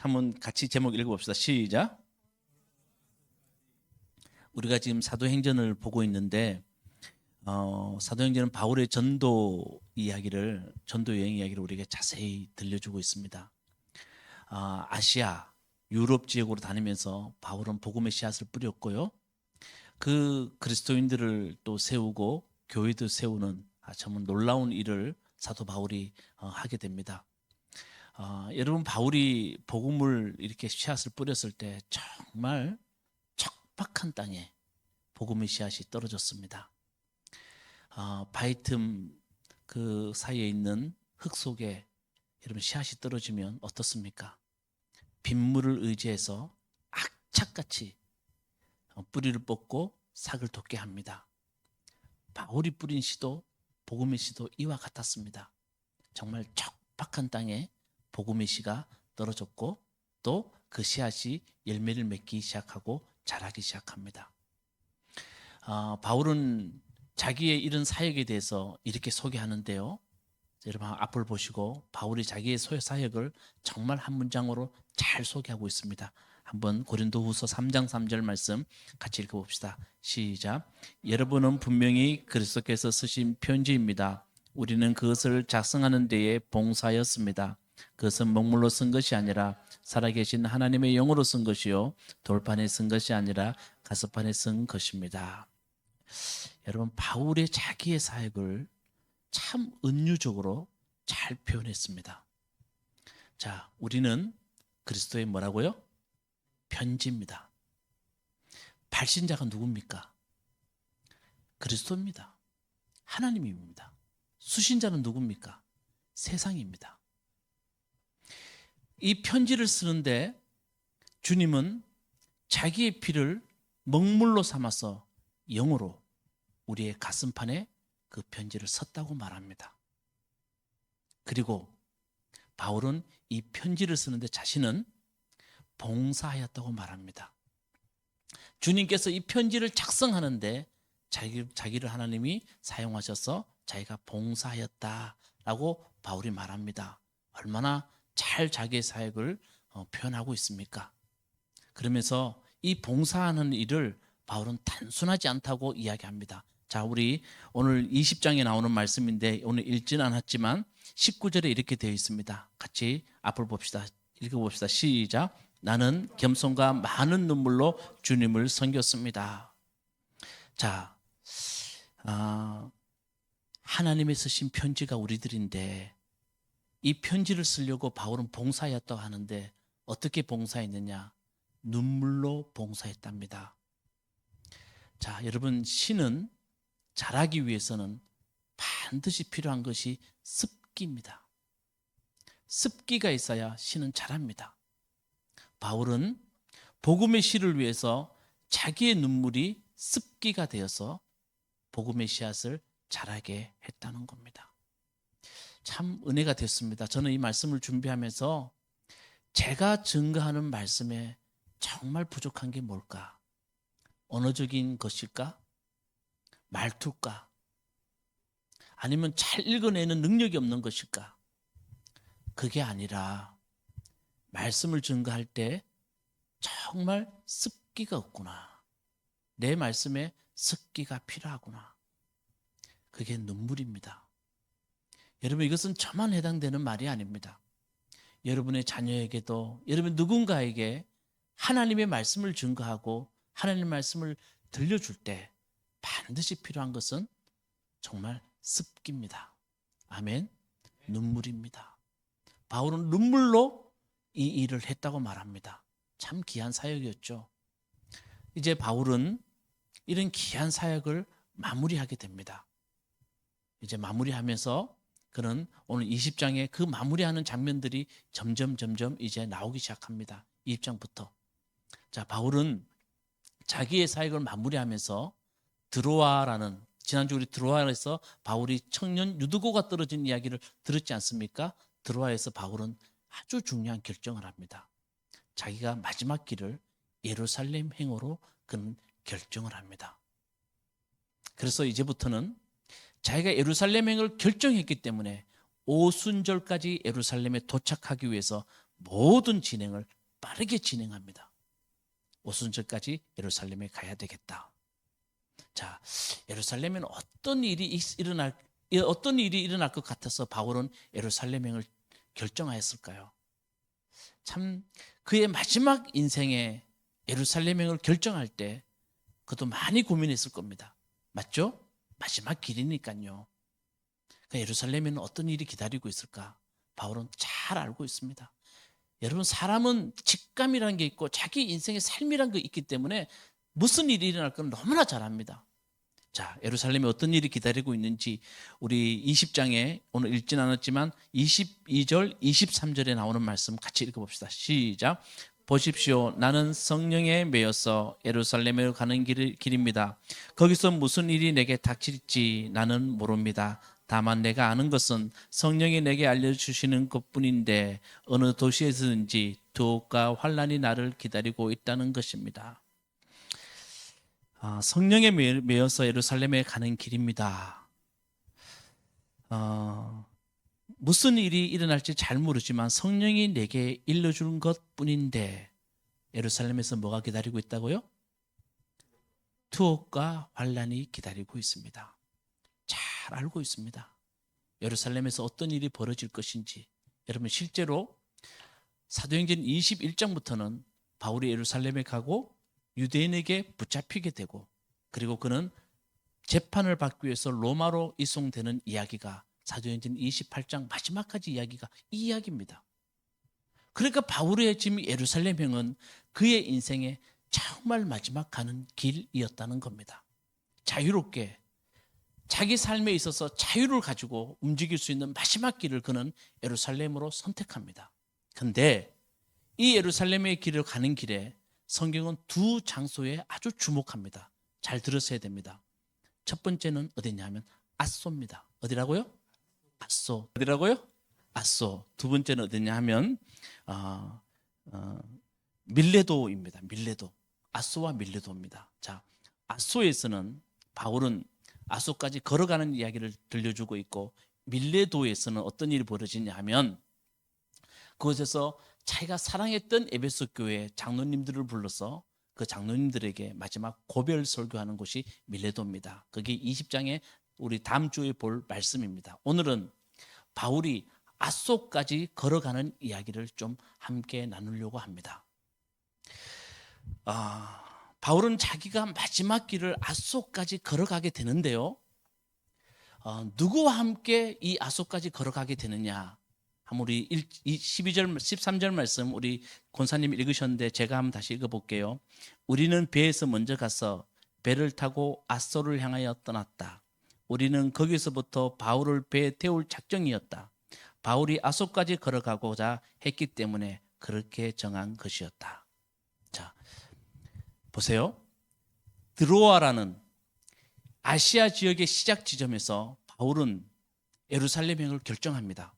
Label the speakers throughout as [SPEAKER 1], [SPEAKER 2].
[SPEAKER 1] 한번 같이 제목 읽어봅시다. 시작. 우리가 지금 사도행전을 보고 있는데 사도행전은 바울의 전도 여행 이야기를 우리에게 자세히 들려주고 있습니다. 아시아, 유럽 지역으로 다니면서 바울은 복음의 씨앗을 뿌렸고요. 그 그리스도인들을 또 세우고 교회도 세우는 정말 놀라운 일을 사도 바울이 하게 됩니다. 여러분, 바울이 복음을 이렇게 씨앗을 뿌렸을 때 정말 척박한 땅에 복음의 씨앗이 떨어졌습니다. 바위 틈 그 사이에 있는 흙 속에 여러분 씨앗이 떨어지면 어떻습니까? 빗물을 의지해서 악착같이 뿌리를 뻗고 싹을 돋게 합니다. 바울이 뿌린 씨도 복음의 씨도 이와 같았습니다. 정말 척박한 땅에 복음의 씨가 떨어졌고 또 그 씨앗이 열매를 맺기 시작하고 자라기 시작합니다. 바울은 자기의 이런 사역에 대해서 이렇게 소개하는데요. 여러분 앞을 보시고 바울이 자기의 사역을 정말 한 문장으로 잘 소개하고 있습니다. 한번 고린도후서 3장 3절 말씀 같이 읽어봅시다. 시작. 여러분은 분명히 그리스도께서 쓰신 편지입니다. 우리는 그것을 작성하는 데에 봉사하였습니다. 그것은 먹물로 쓴 것이 아니라 살아계신 하나님의 영으로 쓴 것이요 돌판에 쓴 것이 아니라 가스판에 쓴 것입니다. 여러분, 바울의 자기의 사역을 참 은유적으로 잘 표현했습니다. 자, 우리는 그리스도의 뭐라고요? 편지입니다. 발신자가 누굽니까? 그리스도입니다. 하나님입니다. 수신자는 누굽니까? 세상입니다. 이 편지를 쓰는데 주님은 자기의 피를 먹물로 삼아서 영으로 우리의 가슴판에 그 편지를 썼다고 말합니다. 그리고 바울은 이 편지를 쓰는데 자신은 봉사하였다고 말합니다. 주님께서 이 편지를 작성하는데 자기를 하나님이 사용하셔서 자기가 봉사하였다라고 바울이 말합니다. 얼마나 잘 자기의 사역을 표현하고 있습니까? 그러면서 이 봉사하는 일을 바울은 단순하지 않다고 이야기합니다. 자, 우리 오늘 20장에 나오는 말씀인데 오늘 읽지는 않았지만 19절에 이렇게 되어 있습니다. 같이 앞을 봅시다. 읽어봅시다. 시작. 나는 겸손과 많은 눈물로 주님을 섬겼습니다. 자, 하나님이 쓰신 편지가 우리들인데 이 편지를 쓰려고 바울은 봉사했다고 하는데 어떻게 봉사했느냐? 눈물로 봉사했답니다. 자, 여러분, 시는 자라기 위해서는 반드시 필요한 것이 습기입니다. 습기가 있어야 시는 자랍니다. 바울은 복음의 시를 위해서 자기의 눈물이 습기가 되어서 복음의 씨앗을 자라게 했다는 겁니다. 참 은혜가 됐습니다. 저는 이 말씀을 준비하면서 제가 증거하는 말씀에 정말 부족한 게 뭘까? 언어적인 것일까? 말투일까? 아니면 잘 읽어내는 능력이 없는 것일까? 그게 아니라 말씀을 증거할 때 정말 습기가 없구나. 내 말씀에 습기가 필요하구나. 그게 눈물입니다. 여러분, 이것은 저만 해당되는 말이 아닙니다. 여러분의 자녀에게도 여러분 누군가에게 하나님의 말씀을 증거하고 하나님의 말씀을 들려줄 때 반드시 필요한 것은 정말 습기입니다. 아멘. 눈물입니다. 바울은 눈물로 이 일을 했다고 말합니다. 참 귀한 사역이었죠. 이제 바울은 이런 귀한 사역을 마무리하게 됩니다. 이제 마무리하면서 그는 오늘 20장에 그 마무리하는 장면들이 점점 이제 나오기 시작합니다. 20장부터. 자, 바울은 자기의 사역을 마무리하면서 드로아라는, 지난주 우리 드로아에서 바울이 청년 유두고가 떨어진 이야기를 들었지 않습니까? 드로아에서 바울은 아주 중요한 결정을 합니다. 자기가 마지막 길을 예루살렘 행으로 그는 결정을 합니다. 그래서 이제부터는 자기가 예루살렘 행을 결정했기 때문에 오순절까지 예루살렘에 도착하기 위해서 모든 진행을 빠르게 진행합니다. 오순절까지 예루살렘에 가야 되겠다. 자, 예루살렘에는 어떤 일이 일어날 것 같아서 바울은 예루살렘행을 결정하였을까요? 참 그의 마지막 인생에 예루살렘행을 결정할 때 그것도 많이 고민했을 겁니다. 맞죠? 마지막 길이니까요. 예루살렘에는 어떤 일이 기다리고 있을까? 바울은 잘 알고 있습니다. 여러분, 사람은 직감이라는 게 있고 자기 인생의 삶이라는 게 있기 때문에 무슨 일이 일어날 건 너무나 잘 압니다. 자, 예루살렘에 어떤 일이 기다리고 있는지 우리 20장에 오늘 읽진 않았지만 22절, 23절에 나오는 말씀 같이 읽어봅시다. 시작. 보십시오. 나는 성령에 매여서 예루살렘으로 가는 길입니다. 거기서 무슨 일이 내게 닥칠지 나는 모릅니다. 다만 내가 아는 것은 성령이 내게 알려주시는 것뿐인데 어느 도시에서든지 두옥과 환난이 나를 기다리고 있다는 것입니다. 성령에 매여서 예루살렘에 가는 길입니다. 무슨 일이 일어날지 잘 모르지만 성령이 내게 일러주는 것뿐인데 예루살렘에서 뭐가 기다리고 있다고요? 투옥과 환난이 기다리고 있습니다. 잘 알고 있습니다. 예루살렘에서 어떤 일이 벌어질 것인지. 여러분, 실제로 사도행전 21장부터는 바울이 예루살렘에 가고 유대인에게 붙잡히게 되고 그리고 그는 재판을 받기 위해서 로마로 이송되는 이야기가 사도행전 28장 마지막까지 이야기가 이 이야기입니다. 그러니까 바울의 지금 예루살렘행은 그의 인생의 정말 마지막 가는 길이었다는 겁니다. 자유롭게 자기 삶에 있어서 자유를 가지고 움직일 수 있는 마지막 길을 그는 예루살렘으로 선택합니다. 그런데 이 예루살렘의 길을 가는 길에 성경은 두 장소에 아주 주목합니다. 잘 들으셔야 됩니다. 첫 번째는 어디냐면 앗소입니다. 어디라고요? 앗소. 어디라고요? 앗소. 두 번째는 어디냐 하면 밀레도입니다. 밀레도. 앗소와 밀레도입니다. 자, 앗소에서는 바울은 앗소까지 걸어가는 이야기를 들려주고 있고 밀레도에서는 어떤 일이 벌어지냐 하면 그곳에서 자기가 사랑했던 에베소 교회 장로님들을 불러서 그 장로님들에게 마지막 고별 설교하는 곳이 밀레도입니다. 그게 20장에 우리 다음 주에 볼 말씀입니다. 오늘은 바울이 앗소까지 걸어가는 이야기를 좀 함께 나누려고 합니다. 바울은 자기가 마지막 길을 앗소까지 걸어가게 되는데요. 누구와 함께 이 앗소까지 걸어가게 되느냐? 우리 12절, 13절 말씀 우리 권사님 읽으셨는데 제가 한번 다시 읽어볼게요. 우리는 배에서 먼저 가서 배를 타고 앗소를 향하여 떠났다. 우리는 거기서부터 바울을 배에 태울 작정이었다. 바울이 앗소까지 걸어가고자 했기 때문에 그렇게 정한 것이었다. 자, 보세요. 드로아라는 아시아 지역의 시작 지점에서 바울은 예루살렘행을 결정합니다.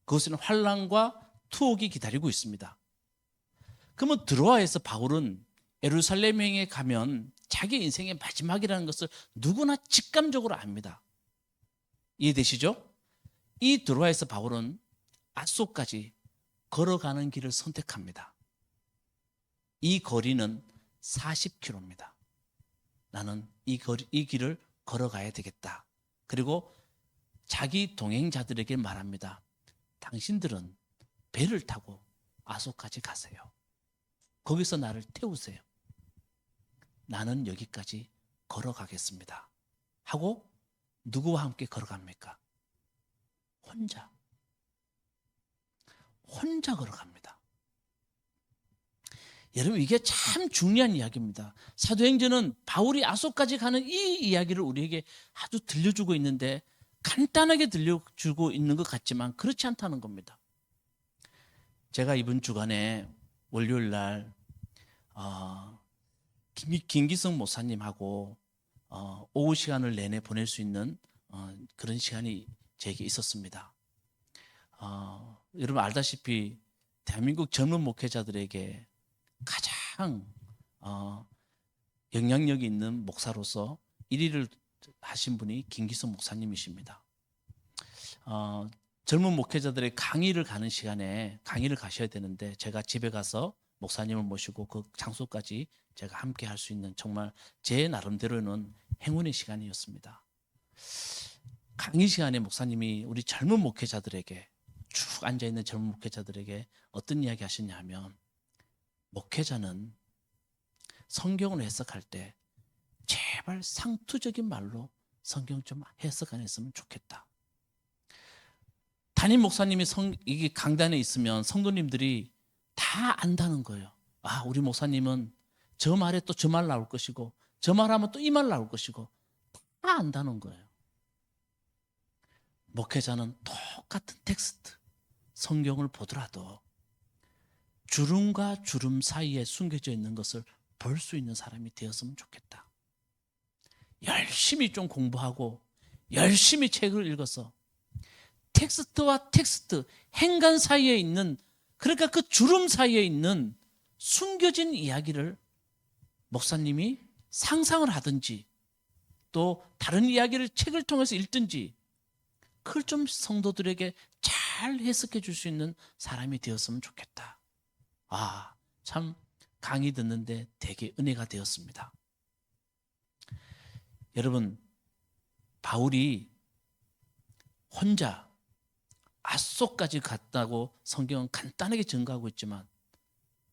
[SPEAKER 1] 그것은 환난과 투옥이 기다리고 있습니다. 그러면 드로아에서 바울은 예루살렘행에 가면 자기 인생의 마지막이라는 것을 누구나 직감적으로 압니다. 이해되시죠? 이 드로아에서 바울은 앗소까지 걸어가는 길을 선택합니다. 이 거리는 40km입니다. 나는 이 길을 걸어가야 되겠다. 그리고 자기 동행자들에게 말합니다. 당신들은 배를 타고 앗소까지 가세요. 거기서 나를 태우세요. 나는 여기까지 걸어가겠습니다. 하고 누구와 함께 걸어갑니까? 혼자 걸어갑니다. 여러분, 이게 참 중요한 이야기입니다. 사도행전은 바울이 앗소까지 가는 이 이야기를 우리에게 아주 들려주고 있는데 간단하게 들려주고 있는 것 같지만 그렇지 않다는 겁니다. 제가 이번 주간에 월요일 날 김기성 목사님하고 오후 시간을 내내 보낼 수 있는 그런 시간이 제게 있었습니다. 여러분 알다시피 대한민국 젊은 목회자들에게 가장 영향력이 있는 목사로서 1위를 하신 분이 김기성 목사님이십니다. 젊은 목회자들의 강의를 가는 시간에 강의를 가셔야 되는데 제가 집에 가서 목사님을 모시고 그 장소까지 제가 함께 할 수 있는 정말 제 나름대로는 행운의 시간이었습니다. 강의 시간에 목사님이 우리 젊은 목회자들에게 쭉 앉아있는 젊은 목회자들에게 어떤 이야기 하셨냐 하면 목회자는 성경을 해석할 때 제발 상투적인 말로 성경 좀 해석 안 했으면 좋겠다. 담임 목사님이 이게 강단에 있으면 성도님들이 다 안다는 거예요. 아, 우리 목사님은 저 말에 또 저 말 나올 것이고 저 말하면 또 이 말 나올 것이고 다 안다는 거예요. 목회자는 똑같은 텍스트, 성경을 보더라도 주름과 주름 사이에 숨겨져 있는 것을 볼 수 있는 사람이 되었으면 좋겠다. 열심히 좀 공부하고 열심히 책을 읽어서 텍스트와 텍스트, 행간 사이에 있는, 그러니까 그 주름 사이에 있는 숨겨진 이야기를 목사님이 상상을 하든지 또 다른 이야기를 책을 통해서 읽든지 그걸 좀 성도들에게 잘 해석해 줄 수 있는 사람이 되었으면 좋겠다. 아, 참 강의 듣는데 되게 은혜가 되었습니다. 여러분, 바울이 혼자 앗소까지 갔다고 성경은 간단하게 증거하고 있지만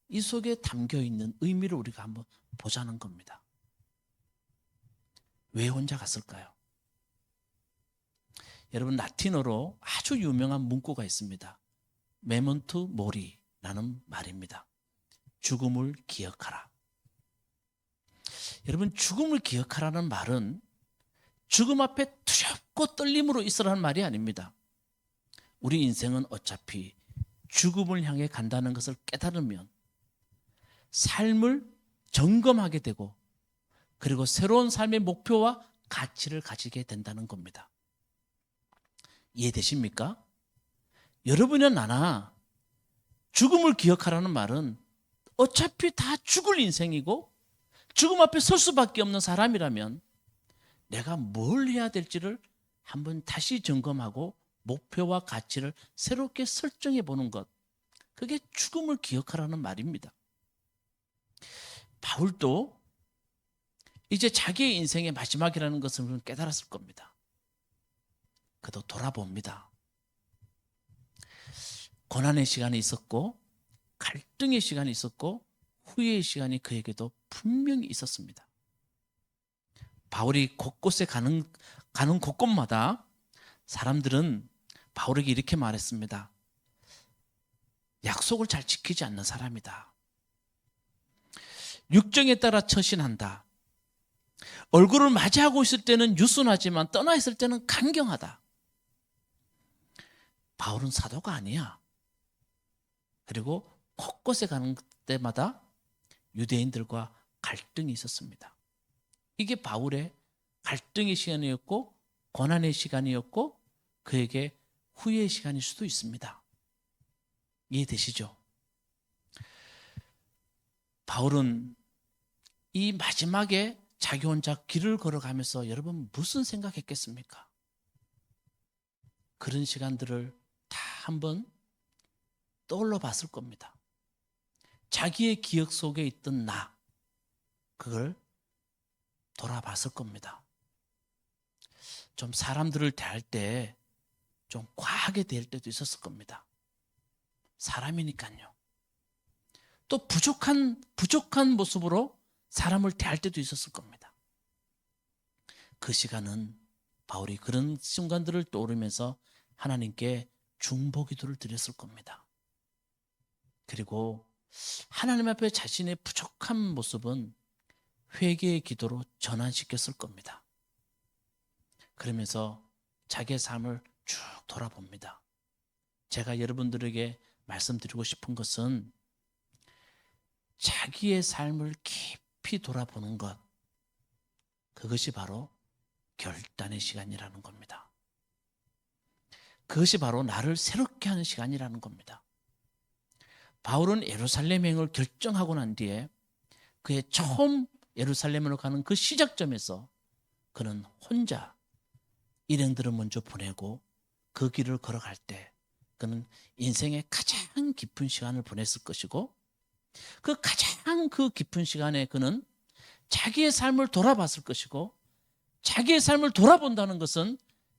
[SPEAKER 1] 이 속에 담겨 있는 의미를 우리가 한번 보자는 겁니다. 왜 혼자 갔을까요? 여러분, 라틴어로 아주 유명한 문구가 있습니다. 메멘토 모리라는 말입니다. 죽음을 기억하라. 여러분, 죽음을 기억하라는 말은 죽음 앞에 두렵고 떨림으로 있으라는 말이 아닙니다. 우리 인생은 어차피 죽음을 향해 간다는 것을 깨달으면 삶을 점검하게 되고 그리고 새로운 삶의 목표와 가치를 가지게 된다는 겁니다. 이해되십니까? 여러분이나 나나 죽음을 기억하라는 말은 어차피 다 죽을 인생이고 죽음 앞에 설 수밖에 없는 사람이라면 내가 뭘 해야 될지를 한번 다시 점검하고 목표와 가치를 새롭게 설정해 보는 것, 그게 죽음을 기억하라는 말입니다. 바울도 이제 자기의 인생의 마지막이라는 것을 깨달았을 겁니다. 그도 돌아봅니다. 고난의 시간이 있었고 갈등의 시간이 있었고 후회의 시간이 그에게도 분명히 있었습니다. 바울이 곳곳에 가는 곳곳마다 사람들은 바울에게 이렇게 말했습니다. 약속을 잘 지키지 않는 사람이다. 육정에 따라 처신한다. 얼굴을 맞이하고 있을 때는 유순하지만 떠나 있을 때는 강경하다. 바울은 사도가 아니야. 그리고 곳곳에 가는 때마다 유대인들과 갈등이 있었습니다. 이게 바울의 갈등의 시간이었고 고난의 시간이었고 그에게 후회의 시간일 수도 있습니다. 이해되시죠? 바울은 이 마지막에 자기 혼자 길을 걸어가면서 여러분 무슨 생각했겠습니까? 그런 시간들을 다 한번 떠올려 봤을 겁니다. 자기의 기억 속에 있던 나, 그걸 돌아봤을 겁니다. 좀 사람들을 대할 때 좀 과하게 대할 때도 있었을 겁니다. 사람이니까요. 또 부족한 모습으로 사람을 대할 때도 있었을 겁니다. 그 시간은 바울이 그런 순간들을 떠오르면서 하나님께 중보기도를 드렸을 겁니다. 그리고 하나님 앞에 자신의 부족한 모습은 회개의 기도로 전환시켰을 겁니다. 그러면서 자기의 삶을 쭉 돌아봅니다. 제가 여러분들에게 말씀드리고 싶은 것은 자기의 삶을 깊이 돌아보는 것, 그것이 바로 결단의 시간이라는 겁니다. 그것이 바로 나를 새롭게 하는 시간이라는 겁니다. 바울은 예루살렘행을 결정하고 난 뒤에 그의 처음 예루살렘으로 가는 그 시작점에서 그는 혼자 일행들을 먼저 보내고 그 길을 걸어갈 때 그는 인생의 가장 깊은 시간을 보냈을 것이고 그 가장 그 깊은 시간에 그는 자기의 삶을 돌아봤을 것이고 자기의 삶을 돌아본다는 것은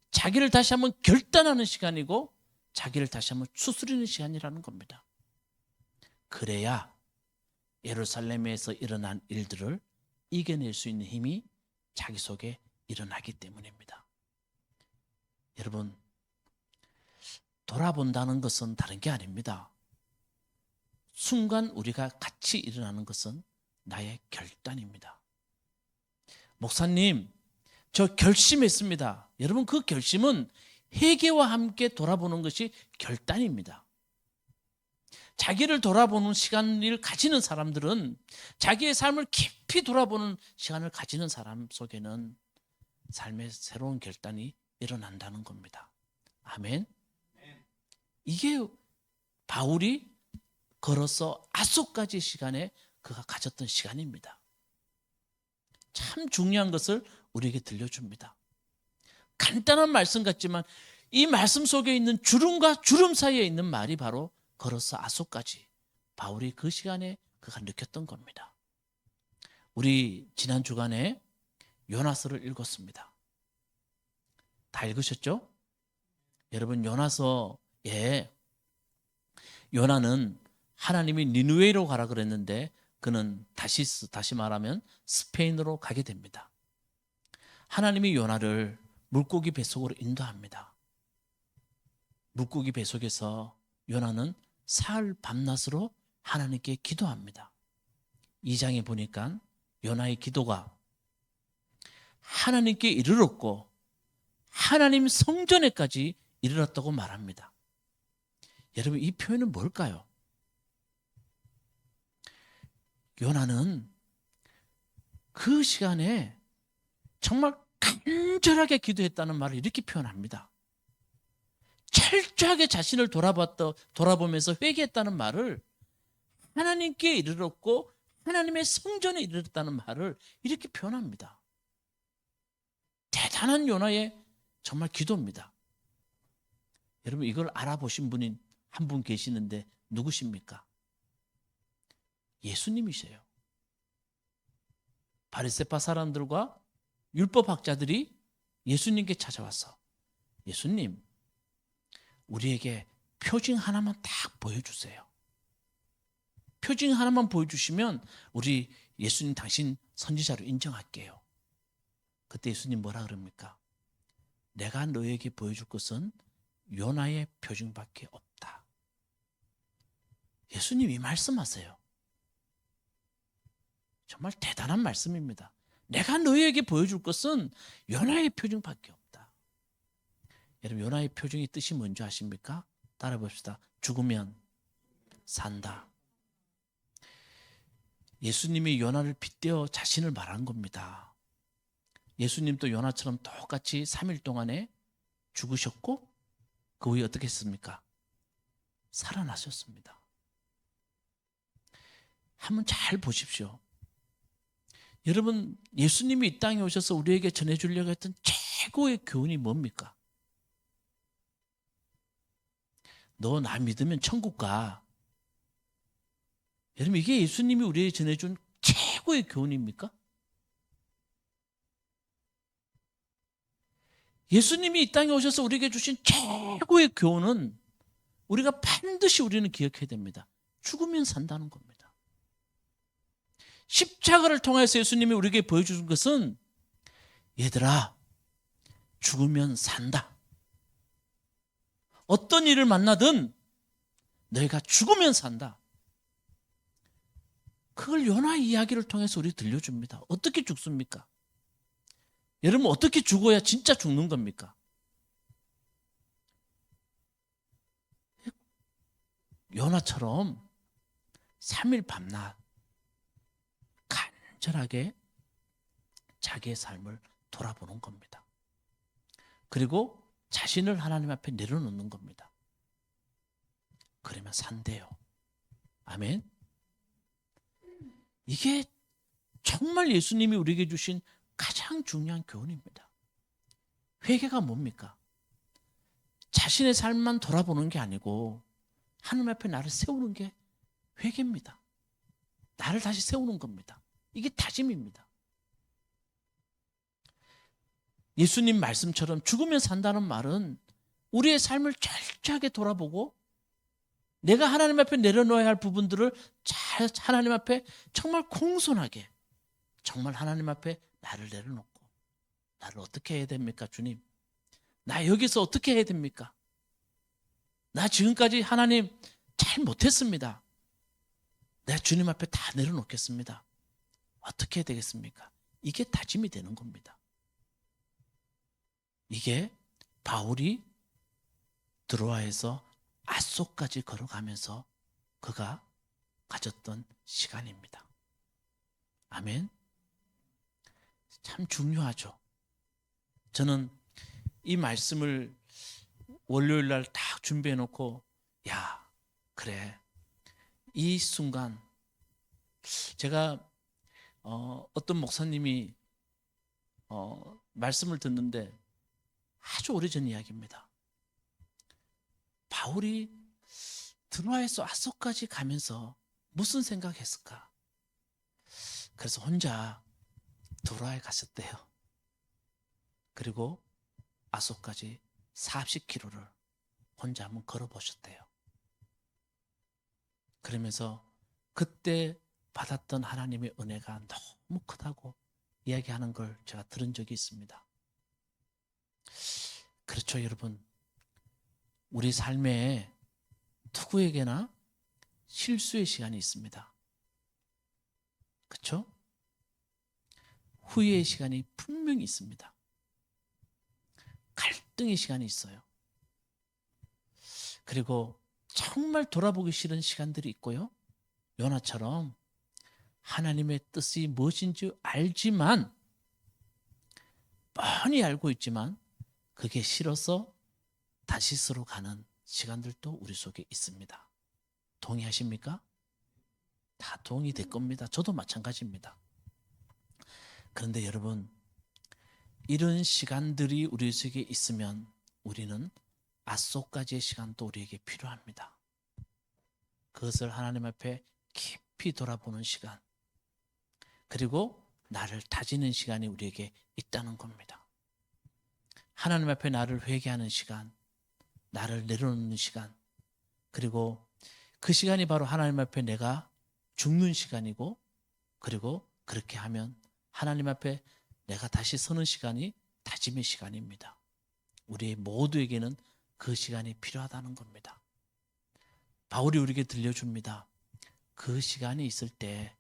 [SPEAKER 1] 자기를 다시 한번 결단하는 시간이고 자기를 다시 한번 추스리는 시간이라는 겁니다. 그래야 예루살렘에서 일어난 일들을 이겨낼 수 있는 힘이 자기 속에 일어나기 때문입니다. 여러분, 돌아본다는 것은 다른 게 아닙니다. 순간 우리가 같이 일어나는 것은 나의 결단입니다. 목사님, 저 결심했습니다. 여러분, 그 결심은 회개와 함께 돌아보는 것이 결단입니다. 자기를 돌아보는 시간을 가지는 사람들은 자기의 삶을 깊이 돌아보는 시간을 가지는 사람 속에는 삶의 새로운 결단이 일어난다는 겁니다. 아멘. 이게 바울이 걸어서 아소까지 시간에 그가 가졌던 시간입니다. 참 중요한 것을 우리에게 들려줍니다. 간단한 말씀 같지만 이 말씀 속에 있는 주름과 주름 사이에 있는 말이 바로 걸어서 아소까지 바울이 그 시간에 그가 느꼈던 겁니다. 우리 지난 주간에 요나서를 읽었습니다. 다 읽으셨죠? 여러분, 요나서에 요나는 하나님이 니느웨로 가라 그랬는데 그는 다시 말하면 스페인으로 가게 됩니다. 하나님이 요나를 물고기 뱃속으로 인도합니다. 물고기 뱃속에서 요나는 사흘 밤낮으로 하나님께 기도합니다. 2장에 보니까 요나의 기도가 하나님께 이르렀고 하나님 성전에까지 이르렀다고 말합니다. 여러분, 이 표현은 뭘까요? 요나는 그 시간에 정말 간절하게 기도했다는 말을 이렇게 표현합니다. 철저하게 자신을 돌아보면서 회개했다는 말을 하나님께 이르렀고 하나님의 성전에 이르렀다는 말을 이렇게 표현합니다. 대단한 요나의 정말 기도입니다. 여러분, 이걸 알아보신 분이 한 분 계시는데 누구십니까? 예수님이세요. 바리새파 사람들과 율법학자들이 예수님께 찾아와서 예수님, 우리에게 표징 하나만 딱 보여주세요. 표징 하나만 보여주시면 우리 예수님 당신 선지자로 인정할게요. 그때 예수님 뭐라 그럽니까? 내가 너에게 보여줄 것은 요나의 표징밖에 없다. 예수님이 말씀하세요. 정말 대단한 말씀입니다. 내가 너희에게 보여줄 것은 요나의 표징밖에 없다. 여러분, 요나의 표징의 뜻이 뭔지 아십니까? 따라 봅시다. 죽으면 산다. 예수님이 요나를 빗대어 자신을 말한 겁니다. 예수님도 요나처럼 똑같이 3일 동안에 죽으셨고 그 후에 어떻게 했습니까? 살아나셨습니다. 한번 잘 보십시오. 여러분, 예수님이 이 땅에 오셔서 우리에게 전해주려고 했던 최고의 교훈이 뭡니까? 너 나 믿으면 천국 가. 여러분, 이게 예수님이 우리에게 전해준 최고의 교훈입니까? 예수님이 이 땅에 오셔서 우리에게 주신 최고의 교훈은 우리가 반드시 우리는 기억해야 됩니다. 죽으면 산다는 겁니다. 십자가를 통해서 예수님이 우리에게 보여주신 것은 얘들아, 죽으면 산다. 어떤 일을 만나든 너희가 죽으면 산다. 그걸 요나의 이야기를 통해서 우리 들려줍니다. 어떻게 죽습니까? 여러분, 어떻게 죽어야 진짜 죽는 겁니까? 요나처럼 3일 밤낮 간절하게 자기의 삶을 돌아보는 겁니다. 그리고 자신을 하나님 앞에 내려놓는 겁니다. 그러면 산대요. 아멘. 이게 정말 예수님이 우리에게 주신 가장 중요한 교훈입니다. 회개가 뭡니까? 자신의 삶만 돌아보는 게 아니고 하나님 앞에 나를 세우는 게 회개입니다. 나를 다시 세우는 겁니다. 이게 다짐입니다. 예수님 말씀처럼 죽으면 산다는 말은 우리의 삶을 철저하게 돌아보고 내가 하나님 앞에 내려놓아야 할 부분들을 잘 하나님 앞에 정말 공손하게 정말 하나님 앞에 나를 내려놓고 나를 어떻게 해야 됩니까, 주님? 나 여기서 어떻게 해야 됩니까? 나 지금까지 하나님 잘 못했습니다. 내가 주님 앞에 다 내려놓겠습니다. 어떻게 해야 되겠습니까? 이게 다짐이 되는 겁니다. 이게 바울이 드로아에서 아소까지 걸어가면서 그가 가졌던 시간입니다. 아멘. 참 중요하죠. 저는 이 말씀을 월요일 날 딱 준비해 놓고 야, 그래. 이 순간 제가 어떤 목사님이 말씀을 듣는데 아주 오래전 이야기입니다. 바울이 드로아에서 아소까지 가면서 무슨 생각했을까? 그래서 혼자 드로아에 갔었대요. 그리고 아소까지 40km를 혼자 한번 걸어보셨대요. 그러면서 그때 받았던 하나님의 은혜가 너무 크다고 이야기하는 걸 제가 들은 적이 있습니다. 그렇죠, 여러분. 우리 삶에 누구에게나 실수의 시간이 있습니다. 그렇죠? 후회의 시간이 분명히 있습니다. 갈등의 시간이 있어요. 그리고 정말 돌아보기 싫은 시간들이 있고요. 요나처럼 하나님의 뜻이 무엇인지 알지만 뻔히 알고 있지만 그게 싫어서 다시스로 가는 시간들도 우리 속에 있습니다. 동의하십니까? 다 동의될 겁니다. 저도 마찬가지입니다. 그런데 여러분, 이런 시간들이 우리 속에 있으면 우리는 아소까지의 시간도 우리에게 필요합니다. 그것을 하나님 앞에 깊이 돌아보는 시간, 그리고 나를 다지는 시간이 우리에게 있다는 겁니다. 하나님 앞에 나를 회개하는 시간, 나를 내려놓는 시간, 그리고 그 시간이 바로 하나님 앞에 내가 죽는 시간이고, 그리고 그렇게 하면 하나님 앞에 내가 다시 서는 시간이 다짐의 시간입니다. 우리 모두에게는 그 시간이 필요하다는 겁니다. 바울이 우리에게 들려줍니다. 그 시간이 있을 때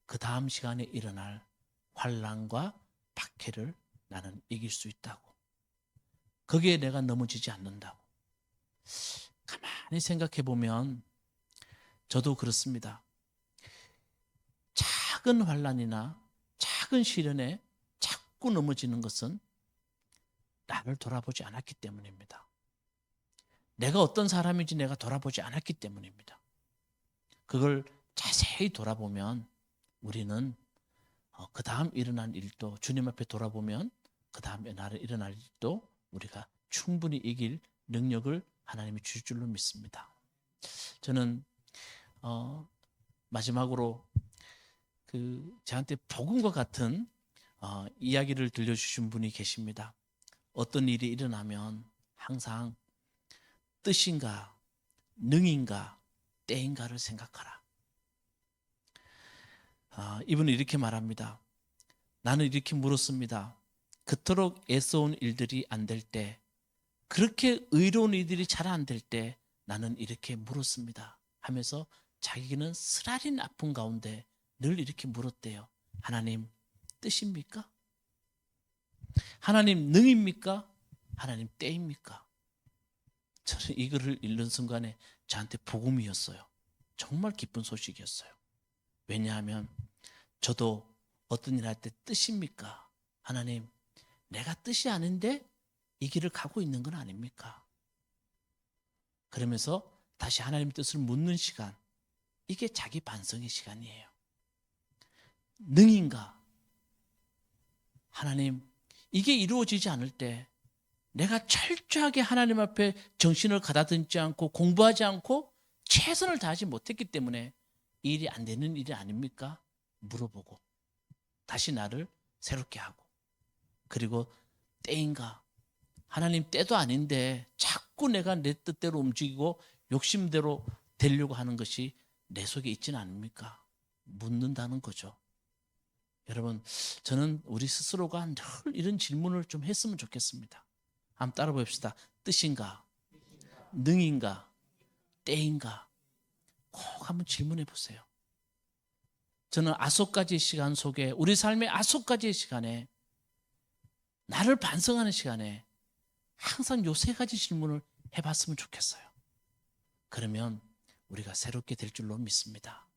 [SPEAKER 1] 그 다음 시간에 일어날 환난과 박해를 나는 이길 수 있다고. 거기에 내가 넘어지지 않는다고. 가만히 생각해 보면 저도 그렇습니다. 작은 환난이나 작은 시련에 자꾸 넘어지는 것은 나를 돌아보지 않았기 때문입니다. 내가 어떤 사람인지 내가 돌아보지 않았기 때문입니다. 그걸 자세히 돌아보면 우리는 그 다음 일어난 일도 주님 앞에 돌아보면 그 다음에 나를 일어날 일도 우리가 충분히 이길 능력을 하나님이 주실 줄로 믿습니다. 저는 마지막으로 저한테 복음과 같은 이야기를 들려주신 분이 계십니다. 어떤 일이 일어나면 항상 뜻인가 능인가 때인가를 생각하라. 이분은 이렇게 말합니다. 나는 이렇게 물었습니다. 그토록 애써온 일들이 안 될 때, 그렇게 의로운 일들이 잘 안 될 때 나는 이렇게 물었습니다 하면서 자기는 쓰라린 아픔 가운데 늘 이렇게 물었대요. 하나님 뜻입니까? 하나님 능입니까? 하나님 때입니까? 저는 이 글을 읽는 순간에 저한테 복음이었어요. 정말 기쁜 소식이었어요. 왜냐하면 저도 어떤 일 할 때 뜻입니까? 하나님, 내가 뜻이 아닌데 이 길을 가고 있는 건 아닙니까? 그러면서 다시 하나님 뜻을 묻는 시간, 이게 자기 반성의 시간이에요. 능인가? 하나님, 이게 이루어지지 않을 때 내가 철저하게 하나님 앞에 정신을 가다듬지 않고 공부하지 않고 최선을 다하지 못했기 때문에 이 일이 안 되는 일이 아닙니까? 물어보고 다시 나를 새롭게 하고, 그리고 때인가, 하나님 때도 아닌데 자꾸 내가 내 뜻대로 움직이고 욕심대로 되려고 하는 것이 내 속에 있지는 않습니까? 묻는다는 거죠. 여러분, 저는 우리 스스로가 늘 이런 질문을 좀 했으면 좋겠습니다. 한번 따라 봅시다. 뜻인가? 능인가? 때인가? 꼭 한번 질문해 보세요. 저는 아속까지의 시간 속에, 우리 삶의 아속까지의 시간에, 나를 반성하는 시간에 항상 요 세 가지 질문을 해봤으면 좋겠어요. 그러면 우리가 새롭게 될 줄로 믿습니다.